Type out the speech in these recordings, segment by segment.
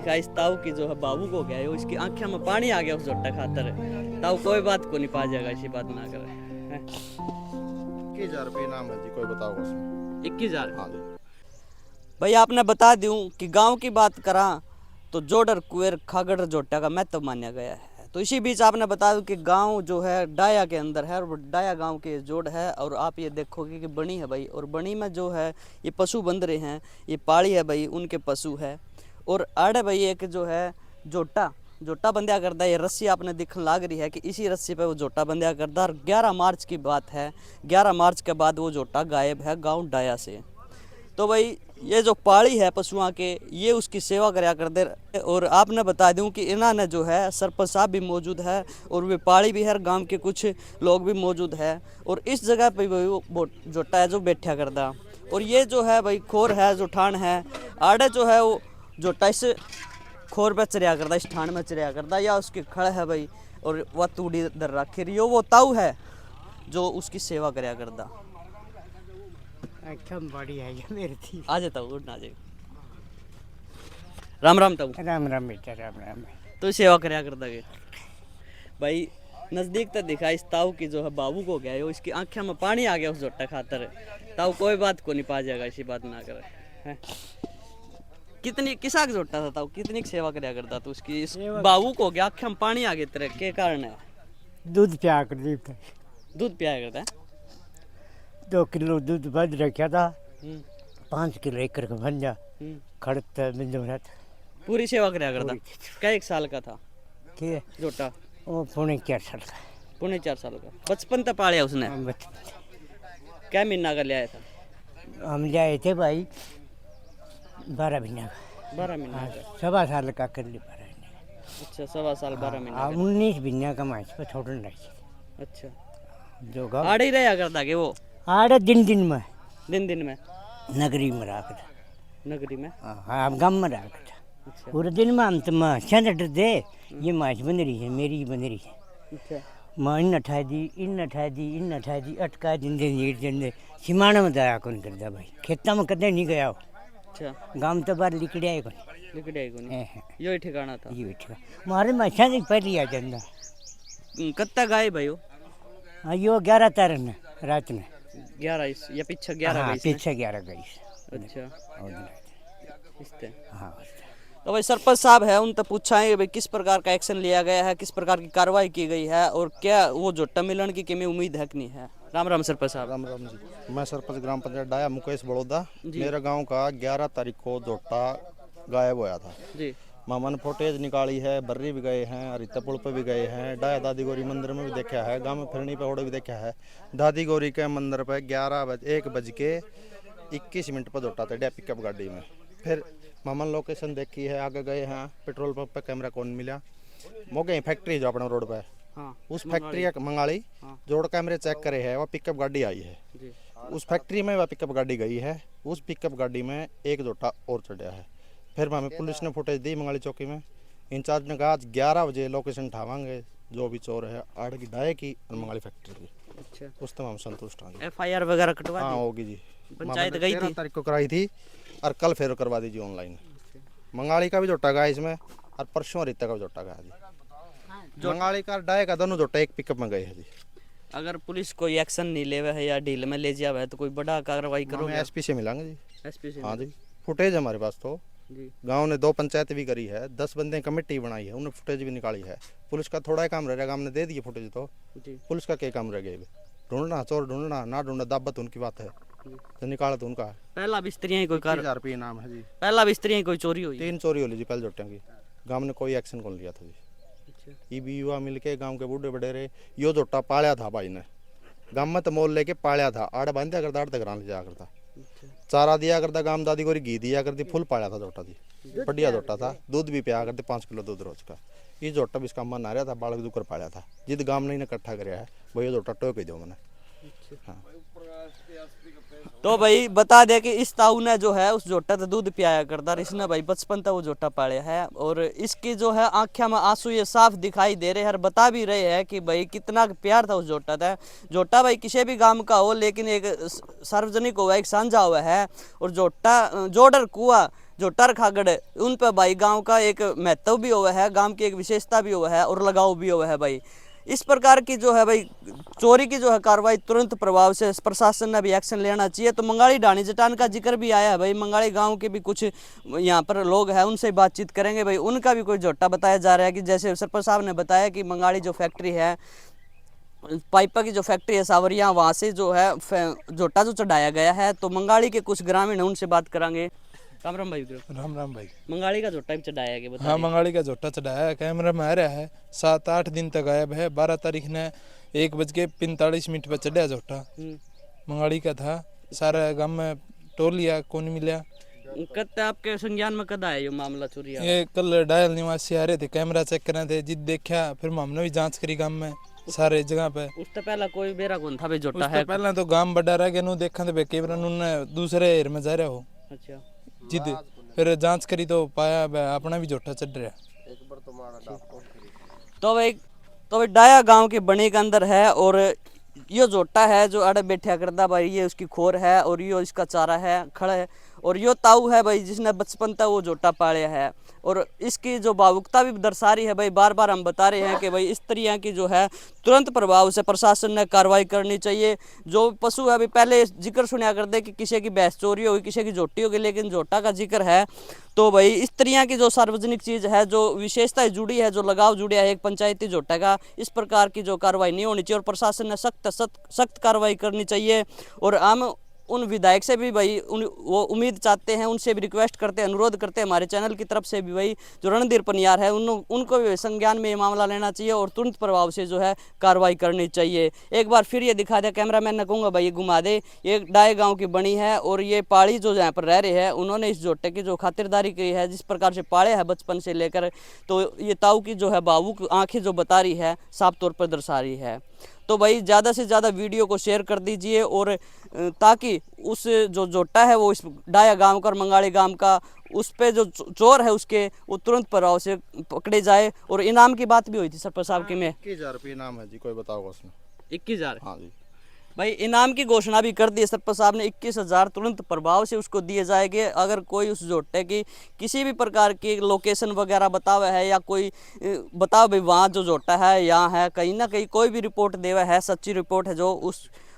दिखा इस ताऊ की जो है बाबू को गया है, इसकी आंखें में पानी आ गया उस जोटा खातर। ताऊ कोई बात को नहीं पा जाएगा, ऐसी बात ना करे। 21,000 रुपये इनाम है जी, कोई बताओ उसमें। 21,000? हाँ जी। भाई आपने बता दूं कि गांव की बात करा तो जोडर कुएर खागड़ जोटा का महत्व माना गया है। तो इसी बीच आपने बता दूं कि गांव जो है डाया के अंदर है और डाया गांव के जोड़ है। और आप ये देखोगे कि बनी है भाई, और बनी में जो है ये पशु बंध रहे हैं, ये पाड़ी है भाई, उनके पशु है। और आड़े भाई एक जो है जोटा बंध्या करता है। ये रस्सी आपने दिखने लाग रही है कि इसी रस्सी पे वो जोटा बंध्या करता है। और 11 मार्च की बात है, 11 मार्च के बाद वो जोटा गायब है गाँव डाया से। तो भाई ये जो पाड़ी है पशुओं के, ये उसकी सेवा करया करते। और आपने बता दूं कि इन्होंने जो है सरपंच साहब भी मौजूद है और वे पाड़ी भी है, गांव के कुछ लोग भी मौजूद है। और इस जगह पे वो जोटा है जो बैठा करता। और ये जो है भाई खोर है जो ठान है, आड़े जो है वो जोटा इस खोर पे चरिया करता, इस ठान में चरिया करता, या उसकी खड़ है भाई और वह तूड़ी दर रखी रही हो, वो ताऊ है जो उसकी सेवा करया करता। अच्छा बड़ी है ये मेरी थी। आ जाता हूँ, उठना आ जाए। राम राम ताऊ। राम राम बेटा, राम राम। तो सेवा करया करता के भाई नजदीक तक दिखा इस ताऊ की जो है बाबू को गया है, इसकी आंखें में पानी आ गया उस जोटा खातर। ताऊ कोई बात को नहीं पा जाएगा, ऐसी बात ना करे हैं? कितनी किसाक जोटा था ताऊ, कितनी सेवा करया करता तो उसकी इस बाबू को गया आंखें में पानी आ गया तेरे के कारण है? दूध पिया कर दी, दूध पियाया करता है। 2 किलो दूध बंद रखा था, 5 किलो एक करके बन जा खड़ता बिंदु रहता। पूरी सेवा करया करता। क्या 1 साल का था ठीक है जोटा? वो 4.5 साल का। 4.5 साल का बचपन तक पालिया उसने। क्या महीना का ले आया था? हम जाए थे भाई 12 महीना का। 12 महीना का। 1.25 साल का कर ली 12 महीने। अच्छा 1.25 साल 12 महीने का। 19 महीना का माइस पर छोड़ रखी। अच्छा जो गाँव आड़े ही रहा करता कि वो आड़े दिन में दिन में नगरी में रहा था। नगरी में? हाँ हम गाँव में रहा था। अच्छा पूरे दिन में हम तो माँ चंद दे ये माछ बन रही है, मेरी बन रही है। अच्छा माँ इन अठा दी अटका दिन सिमाना में दया कौन करता भाई, खेता में कदे नहीं गया हो। अच्छा गाँव तो बाहर लिकड़े आए कौन लिखड़े आई कोनी, यो ठिकाना था। ये बैठा मारे माछा से पहली आ जाता। कत्ता गाय भाई वो? हाँ यो 11 तारीख ने रात में 11 या पीछे 11 हाँ गई? पीछे 11 गई। अच्छा इसते। हाँ तो भाई सरपंच साहब है, उन तक पूछा है भाई किस प्रकार का एक्शन लिया गया है, किस प्रकार की कार्रवाई की गई है, और क्या वो जोटा मिलन की किमें उम्मीद है कि नहीं है? राम राम सरपंच साहब। राम राम जी। मैं सरपंच ग्राम पंचायत डाया मुकेश बड़ौदा। मेरे गांव का 11 तारीख को जोटा गायब होया था जी। मामा ने फोटेज निकाली है, बर्री भी गए हैं, अरिता पुल पे भी गए हैं, डाया दादी गौरी मंदिर में भी देखा है, गांव में फिरनी पे ओढ़े भी देखा है। दादी गौरी के मंदिर पे 1:21 पर जोटा था पिकअप गाड़ी में। फिर मामा लोकेशन देखी है, आगे गए हैं, पेट्रोल पंप पे कैमरा कौन मिला, मोगे फैक्ट्री जो अपने रोड पे हाँ उस फैक्ट्री मंगाली जोड़ कैमरे चेक करे है, वह पिकअप गाड़ी आई है जी। उस फैक्ट्री में, वह पिकअप गाड़ी गई है, उस पिकअप गाड़ी में एक जोटा और चढ़ा है। फिर हमें पुलिस ने फुटेज दी मंगाली चौकी में, इंचार्ज ने कहा आज 11 बजे लोकेशन उठावांगे जो भी चोर है, आड़ की डाय की और मंगाली फैक्ट्री की। अच्छा उस तक हम संतुष्ट हैं। FIR वगैरह कटवा हाँ दी? होगी जी, पंचायत गई थी? 13 तारीख को कराई थी और कल फिर करवा दीजिए ऑनलाइन। मंगाली का भी जोटा गया इसमें और परसों रिता का भी जोटा गया जी। मंगाली का डाय का दोनों जोटा एक पिकअप में गए हैं जी। अगर पुलिस कोई एक्शन नहीं लेवे है या ढील में ले जावे है तो कोई बड़ा कार्रवाई करोगे? एसपी से मिलेंगे जी। SP से? हाँ जी, फुटेज है हमारे पास तो। जी। गांव ने 2 पंचायत भी करी है, 10 बंदे कमेटी बनाई है, उन्होंने फुटेज भी निकाली है। पुलिस का थोड़ा ही काम रह गया, हमने दे दिए फुटेज तो। जी। पुलिस का क्या काम रह गया? ढूंढना, चोर ढूंढना, ना ढूंढना दाबत उनकी बात है, तो निकाला तो उनका है। पहला बिस्तरियां ही कोई 1000 रुपये इनाम है जी। पहला बिस्तरियां ही कोई चोरी हुई? 3 चोरी हो ली जी पहले जोटियाँ की, गांव ने कोई एक्शन कौन लिया था जी। ये भी युवा मिलके गांव के बूढ़े बड़ेरे यो जोटा पाया था भाई ने, गांव में तो मोल लेके पाया था, आड़ बांधा करता, आड़ तक ले जाया करता, चारा दिया करता, गांव दादी गोरी घी दिया करती, फुल पाया था जोटा जी, बढ़िया जोटा था, दूध भी पिया करते 5 किलो दूध रोज का। ये जोटा भी इसका मन आ रहा था, बालक दुकर पाया था, जिद गांव ने इकट्ठा कराया है, वही जोटा टोक दो मैंने। हाँ। तो भाई बता दे कि इस ताऊ ने जो है उस जोटा से दूध पियाया करता, इसने भाई बचपन तक वो जोटा पाले है, और इसकी जो है आंखें में आंसू ये साफ दिखाई दे रहे हैं, और बता भी रहे हैं कि भाई कितना प्यार था उस जोटा था। जोटा भाई किसी भी गांव का हो, लेकिन एक सार्वजनिक हुआ, एक साझा हुआ है। और जोटा जोडर कुआ जो टर खागड़ है उन पर भाई गांव का एक महत्व भी हुआ है, गांव की एक विशेषता भी हुआ है और लगाव भी हुआ है भाई। इस प्रकार की जो है भाई चोरी की जो है कार्रवाई तुरंत प्रभाव से प्रशासन ने भी एक्शन लेना चाहिए। तो मंगाड़ी ढाणी जटान का जिक्र भी आया है भाई, मंगाड़ी गांव के भी कुछ यहाँ पर लोग हैं, उनसे बातचीत करेंगे भाई। उनका भी कोई झोटा बताया जा रहा है कि जैसे सरपंच साहब ने बताया कि मंगाड़ी जो फैक्ट्री है, पाइपा की जो फैक्ट्री है सावरिया, वहाँ से जो है झोटा जो चढ़ाया गया है। तो मंगाड़ी के कुछ ग्रामीण है, उनसे बात करांगे। राम राम भाई। राम राम भाई। मंगाड़ी का झोटा भी चढ़ाया गया, बता हाँ, मंगाड़ी का झोटा चढ़ाया है, कैमरा में आ रहा है। 7-8 दिन तक गायब है। 12 तारीख ने 1:45 पर चढ़ा झोटा, मंगाड़ी का था। सारा गांव में टोल लिया, कौन मिला। कद आपके संज्ञान में कद आया ये मामला चोरी? ये कल डायल निवासी आ रहे थे, कैमरा चेक कर रहे थे, जिद देखा फिर हमने भी जांच करी गांव में सारे जगह पे। उससे पहला कोई बेरा कौन था भाई झोटा है? पहला तो गांव बड़ा रह गया, नु देखा तो कैमरा ने दूसरे एयर में जा रहा हो। अच्छा, जिद फिर जांच करी तो पाया अपना भी झोटा चढ़ रहा। तो भाई डाया गांव के बनी के अंदर है और ये झोटा है जो अड़े बैठा करता भाई, ये उसकी खोर है और ये इसका चारा है, खड़ा है। और यो ताऊ है भाई जिसने बचपन तक वो झोटा पाया है और इसकी जो भावुकता भी दर्शा रही है भाई। बार बार हम बता रहे हैं कि भाई इस तरह की जो है तुरंत प्रभाव से प्रशासन ने कार्रवाई करनी चाहिए। जो पशु है अभी पहले जिक्र सुना करते कि किसी की भैंस चोरी होगी, किसी की झोटी होगी, लेकिन झोटा का जिक्र है। तो भाई इस तरह की जो सार्वजनिक चीज़ है, जो विशेषताएं जुड़ी है, जो लगाव जुड़ा है एक पंचायती झोटा का, इस प्रकार की जो कार्रवाई नहीं होनी चाहिए और प्रशासन ने सख्त कार्रवाई करनी चाहिए। और हम उन विधायक से भी भाई वो उम्मीद चाहते हैं, उनसे भी रिक्वेस्ट करते हैं, अनुरोध करते हैं हमारे चैनल की तरफ से भी भाई, जो रणधीर पनियार है उनको भी संज्ञान में ये मामला लेना चाहिए और तुरंत प्रभाव से जो है कार्रवाई करनी चाहिए। एक बार फिर ये दिखा दे, कैमरामैन ने कहूँगा भाई ये घुमा दे। ये डाय गाँव की बनी है और ये पाड़ी जो यहाँ पर रह रहे हैं, उन्होंने इस झोटे की जो खातिरदारी की है, जिस प्रकार से पाले है बचपन से लेकर, तो ये ताऊ की जो है भावुक आँखें जो बता रही है, साफ तौर पर दर्शा रही है। तो भाई ज़्यादा से ज़्यादा वीडियो को शेयर कर दीजिए और ताकि उस जो झोटा है वो इस डाया गांव का और मंगाड़ी गांव का, उस पे जो चोर है उसके वो तुरंत प्रभाव से पकड़े जाए। और इनाम की बात भी हुई थी सरपंच साहब की में 21,000 रुपये इनाम है जी, कोई बताओगा उसमें? 21,000? हाँ जी भाई इनाम की घोषणा भी कर दी सरपंच साहब ने। 21,000 तुरंत प्रभाव से उसको दिए जाएंगे अगर कोई उस झोटे की किसी भी प्रकार की लोकेशन वगैरह बतावा है या कोई बताओ भाई वहाँ जो झोटा है यहाँ है, कहीं ना कहीं कोई भी रिपोर्ट देवा है, सच्ची रिपोर्ट है, जो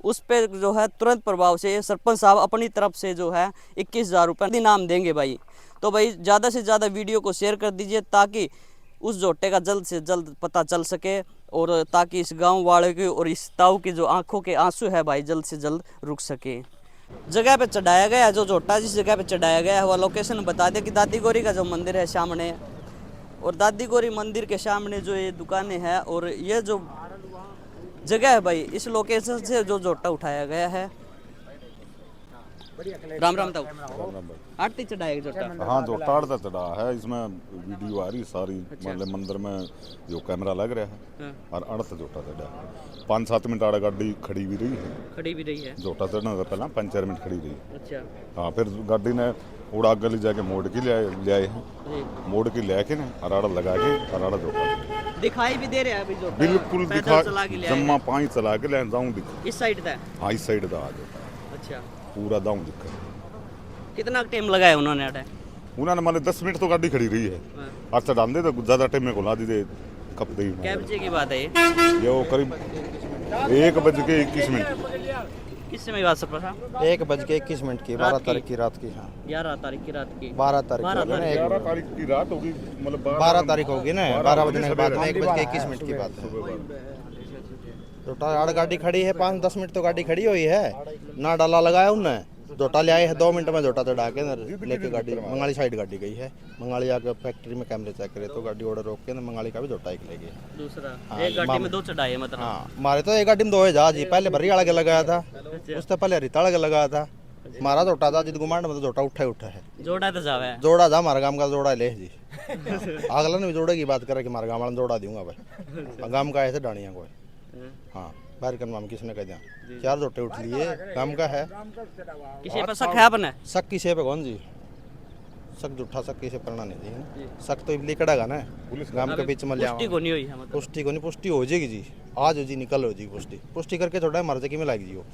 उस पे जो है तुरंत प्रभाव से सरपंच साहब अपनी तरफ से जो है 21,000 रुपये इनाम देंगे भाई। तो भाई ज़्यादा से ज़्यादा वीडियो को शेयर कर दीजिए ताकि उस झोटे का जल्द से जल्द पता चल सके और ताकि इस गांव वाले की और इस ताऊ की जो आंखों के आंसू है भाई जल्द से जल्द रुक सके। जगह पे चढ़ाया गया है जो झोटा, जिस जगह पे चढ़ाया गया है वह लोकेशन बता दें कि दादी गौरी का जो मंदिर है सामने, और दादी गौरी मंदिर के सामने जो ये दुकानें हैं और ये जो जगह है भाई, इस लोकेशन से जो झोटा उठाया गया है। राम राम ताऊ। आरती चढ़ाया झोटा? हाँ, झोटा आड़ता चढ़ा है। इसमें वीडियो आ रही सारी, मतलब मंदिर में जो कैमरा लग रहा है और आड़ता झोटा चढ़ा है। 5-7 मिनट आड़ गाड़ी खड़ी भी रही है, झोटा चढ़ने से पहले 5-4 मिनट खड़ी रही। अच्छा। हाँ, फिर गाड़ी ने उड़ा गली जाके मोड़ के ले आए हैं, मोड़ के ले आके ना अराड़ा लगा के अराड़ा झोटा दिखाई भी दे रहा है अभी झोटा, बिल्कुल दिखा जम्मा 5 चला के ले जाऊं दिखा। इस साइड था? हाँ, इस साइड था झोटा। अच्छा, पूरा दाऊं दिखा। कितना टाइम लगाया उन्होंने? उन्होंने मान 10 मिनट तो गाड़ी खड़ी रही है। आज चढ़ाते तो ज़्यादा टाइम में खुला दी दे कब दे। क्या बजे की बात है ये वो करीब 1:21। किस समय बात सरपंच साहब? 1:21 की 12 तारीख की रात की। हाँ, 11 तारीख की रात की। 12 तारीख 11 तारीख की रात होगी, मतलब 12 तारीख होगी ना, 12 बजने के बाद में 1:21 की बात है। झोटा आड़ गाड़ी खड़ी है, 5-10 मिनट तो गाड़ी खड़ी हुई है ना, डाला लगाया उनने, झोटा ले आए हैं 2 मिनट में, झोटा चढ़ा के लेके गाड़ी मंगाली साइड गाड़ी गई है। मंगाली आके फैक्ट्री में कैमरे चेक करे तो गाड़ी ऑर्डर रोक के मंगाली का भी झोटा एक ले गया। दूसरा हाँ, एक गाड़ी में 2 चढ़ाए मतलब? हाँ, मारे तो एक गाड़ी में 2 है जहाज, पहले भरी आगे लगाया था, उससे पहले हरिता आगे लगाया था। मारा झोटा था जिद गुमांड में, तो झोटा उठा है। जोड़ा तो जावे है, जोड़ा था हमारे गांव का, जोड़ा ले जी। अगला ने भी जोड़े की बात करे कि हमारे गांव वाला जोड़ा दूंगा भाई, गांव का ऐसे डाणिया को। हाँ, बाहर करना किसने कह दिया, 4 झोटे उठ लिए, काम का है। किसी पर शक है अपने? शक किसे पे कौन जी, शक झूठा शक किसे करना नहीं जी, शक तो इबली कड़ेगा ना गांव के बीच में ले। पुष्टि को नहीं हुई है मतलब? पुष्टि को नहीं, पुष्टि हो जाएगी जी, आज हो जी, निकल हो जी, पुष्टि करके थोड़ा मर जाएगी में लाएगी जी वो।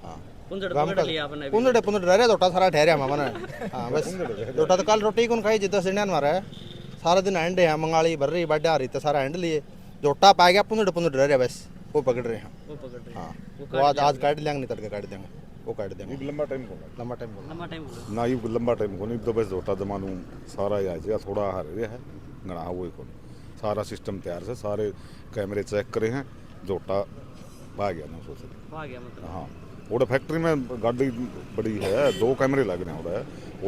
हाँ, पुंजड़ गाम पकड़ लिया आपने भी। पुंदड़े पुंदड़ रह जोटा सारा ठहरिया मामा ने। हाँ बस जोटा तो कल रोटी कौन खाई जितना सिंडियन मारा है सारा दिन अंडे हैं मंगाली भर रही बाड्या आ रही तो सारा अंड लिए जोटा पा गया पुंदड़ पुंदड़ रह रहा बस वो पकड़ रहे हैं। वो पकड़ रहे हैं। हाँ वो वो आज काट लेंगे नहीं तड़के काट देंगे वो काट देंगे लंबा टाइम को लंबा टाइम बोला लंबा टाइम हो गया। ना ये लंबा टाइम को नहीं तो बस जोटा जमानू सारा ही आ जाएगा थोड़ा हर गया है गणा वो को सारा सिस्टम तैयार से सारे कैमरे चेक करे हैं जोटा आ गया ना सोच आ गया मतलब। हाँ वो फैक्ट्री में गाड़ी बड़ी है 2 कैमरे लग रहे हैं वो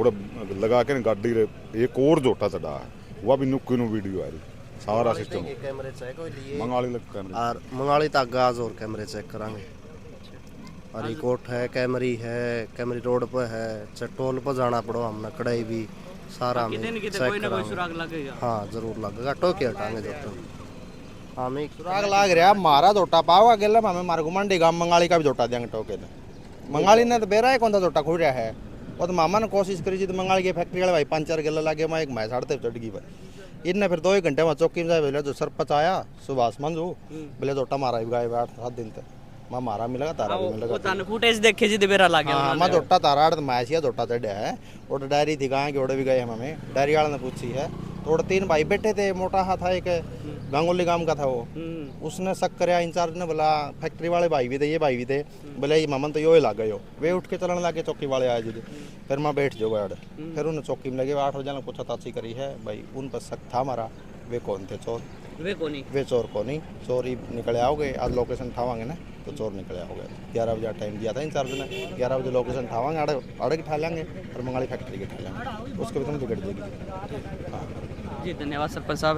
लगा के गाड़ी रे एक और जोटा चढ़ा है वह भी नुक्की नु वीडियो आ रही सारा सिस्टम कैमरे चेक हो लिए मंगाली लग कैमरे और मंगाली तक गाज और कैमरे चेक करांगे और कोट है कैमरी रोड पे है चटोल पर जाना पड़ो हमने कड़ाई भी सारा हमें कितने न कितने चेक कोई ना कोई करांगे। सुराग लगेगा। हाँ जरूर लगेगा टोके हटाएंगे जो तो हमें सुराग लाग रहा मारा जोटा पावा गेला हमें मार घुमंडी गांव मंगाली का भी जोटा देंगे टोके ने मंगाली ने तो बेरा है कौन सा जोटा खुल रहा है वो तो मामा ने कोशिश करी थी तो मंगाली की फैक्ट्री वाले भाई 5-4 गेला लागे मैं एक मैं साढ़े चढ़ गई भाई इनने फिर 2 घंटे में चौकी में जाए बोले जो सरपंच आया सुभाष मंजू बोले जोटा मारा भी गाय 8-7 दिन तक मैं मारा मिलेगा तारा भी मिलेगा वो ताने फुटेज देखे जी बेरा लागे हाँ मैं जोटा तारा तो मैसिया जोटा चढ़िया है और डायरी थी गाय के ओड़े भी गए हमें डायरी वाले ने पूछी है तो 3 भाई बैठे थे मोटा हाथ था एक गांगोली गांव का था वो उसने शक कराया इंचार्ज ने बोला फैक्ट्री वाले भाई भी थे ये भाई भी थे बोले ये मामन तो यो ही लाग गए हो वे उठ के चलने लगे चौकी वाले आए जी फिर मैं बैठ जो गया फिर उन्हें चौकी में लगे 8 बजे पूछा ताची करी है भाई उन पर शक था हमारा वे कौन थे चोर वे चोर को नहीं चोर ही निकले आओगे आज लोकेशन ठावांगे ना तो चोर निकले आओगे 11 बजे टाइम दिया था इंचार्ज ने 11 बजे लोकेशन ठावांगे अड़े ठा लेंगे और मंगाली फैक्ट्री के ठा लेंगे उसके भी बिगड़ जाएगी। हाँ जी धन्यवाद सरपंच साहब।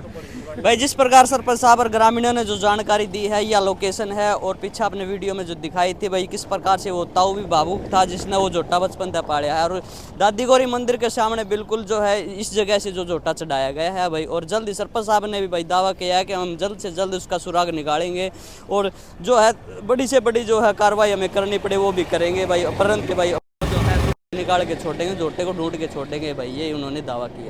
भाई जिस प्रकार सरपंच साहब और ग्रामीणों ने जो जानकारी दी है या लोकेशन है और पीछे आपने वीडियो में जो दिखाई थी भाई किस प्रकार से वो ताऊ भी भावुक था जिसने वो जोटा बचपन तक पाया है और दादी गौरी मंदिर के सामने बिल्कुल जो है इस जगह से जो जोटा चढ़ाया गया है भाई और जल्द ही सरपंच साहब ने भी भाई दावा किया है कि हम जल्द से जल्द उसका सुराग निकालेंगे और जो है बड़ी से बड़ी जो है कार्रवाई हमें करनी पड़े वो भी करेंगे भाई परंतु भाई जो है निकाल के छोड़ेंगे जोटे को ढूंढ के छोड़ेंगे भाई ये उन्होंने दावा किया।